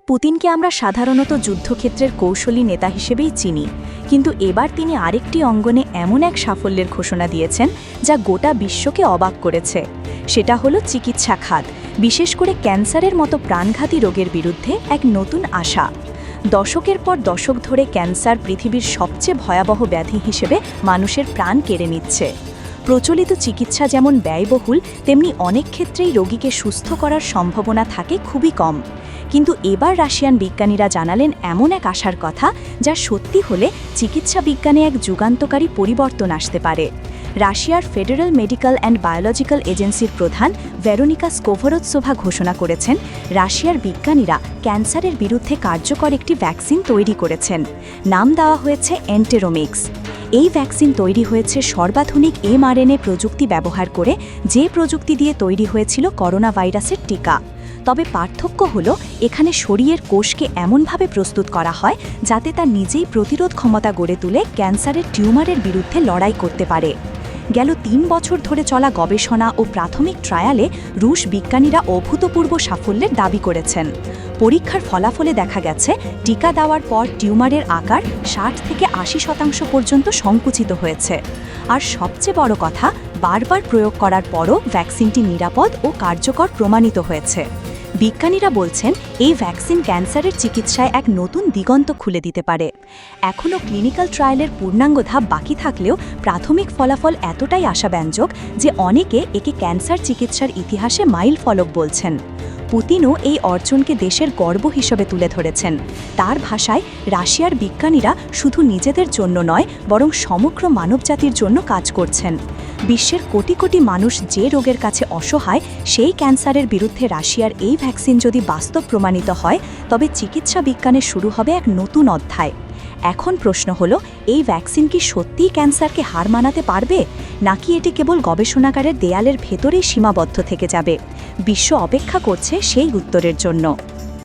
পুতিনকে আমরা সাধারণত যুদ্ধক্ষেত্রের কৌশলী নেতা হিসেবেই চিনি, কিন্তু এবার তিনি আরেকটি অঙ্গনে এমন এক সাফল্যের ঘোষণা দিয়েছেন যা গোটা বিশ্বকে অবাক করেছে। সেটা হলো চিকিৎসা খাত, বিশেষ করে ক্যান্সারের মতো প্রাণঘাতী রোগের বিরুদ্ধে এক নতুন আশা। দশকের পর দশক ধরে ক্যান্সার পৃথিবীর সবচেয়ে ভয়াবহ ব্যাধি হিসেবে মানুষের প্রাণ কেড়ে নিচ্ছে। প্রচলিত চিকিৎসা যেমন ব্যয়বহুল, তেমনি অনেক ক্ষেত্রেই রোগীকে সুস্থ করার সম্ভাবনা থাকে খুবই কম। কিন্তু এবার রাশিয়ান বিজ্ঞানীরা জানালেন এমন এক আশার কথা যা সত্যি হলে চিকিৎসা বিজ্ঞানে এক যুগান্তকারী পরিবর্তন আসতে পারে। রাশিয়ার ফেডারেল মেডিকেল অ্যান্ড বায়োলজিক্যাল এজেন্সির প্রধান ভেরোনিকা স্কোভরৎসোভা ঘোষণা করেছেন, রাশিয়ার বিজ্ঞানীরা ক্যান্সারের বিরুদ্ধে কার্যকর একটি ভ্যাকসিন তৈরি করেছেন। নাম দেওয়া হয়েছে এন্টেরোমিক্স। এই ভ্যাকসিন তৈরি হয়েছে সর্বাধুনিক mRNA প্রযুক্তি ব্যবহার করে, যে প্রযুক্তি দিয়ে তৈরি হয়েছিল করোনা ভাইরাসের টিকা। তবে পার্থক্য হলো এখানে শরীরের কোষকে এমনভাবে প্রস্তুত করা হয় যাতে তা নিজেই প্রতিরোধ ক্ষমতা গড়ে তুলে ক্যান্সারের টিউমারের বিরুদ্ধে লড়াই করতে পারে। গেল ৩ বছর ধরে চলা গবেষণা ও প্রাথমিক ট্রায়ালে রুশ বিজ্ঞানীরা অভূতপূর্ব সাফল্যের দাবি করেছেন। পরীক্ষার ফলাফলে দেখা গেছে টিকা দেওয়ার পর টিউমারের আকার ৬০ থেকে ৮০% পর্যন্ত সংকুচিত হয়েছে। আর সবচেয়ে বড় কথা, বারবার প্রয়োগ করার পরও ভ্যাকসিনটি নিরাপদ ও কার্যকর প্রমাণিত হয়েছে। বিজ্ঞানীরা বলছেন এই ভ্যাকসিন ক্যান্সারের চিকিৎসায় এক নতুন দিগন্ত খুলে দিতে পারে। এখনও ক্লিনিক্যাল ট্রায়ালের পূর্ণাঙ্গ ধাপ বাকি থাকলেও প্রাথমিক ফলাফল এতটাই আশাব্যঞ্জক যে অনেকে একে ক্যান্সার চিকিৎসার ইতিহাসে মাইল ফলক বলছেন। পুতিনও এই অর্জনকে দেশের গর্ব হিসেবে তুলে ধরেছেন। তার ভাষায়, রাশিয়ার বিজ্ঞানীরা শুধু নিজেদের জন্য নয়, বরং সমগ্র মানবজাতির জন্য কাজ করছেন। বিশ্বের কোটি কোটি মানুষ যে রোগের কাছে অসহায়, সেই ক্যান্সারের বিরুদ্ধে রাশিয়ার এই ভ্যাকসিন যদি বাস্তব প্রমাণিত হয়, তবে চিকিৎসা বিজ্ঞানে শুরু হবে এক নতুন অধ্যায়। এখন প্রশ্ন হলো, এই ভ্যাকসিন কি সত্যিই ক্যান্সারকে হার মানাতে পারবে, নাকি এটি কেবল গবেষণাগারের দেয়ালের ভেতরেই সীমাবদ্ধ থেকে যাবে? বিশ্ব অপেক্ষা করছে সেই উত্তরের জন্য।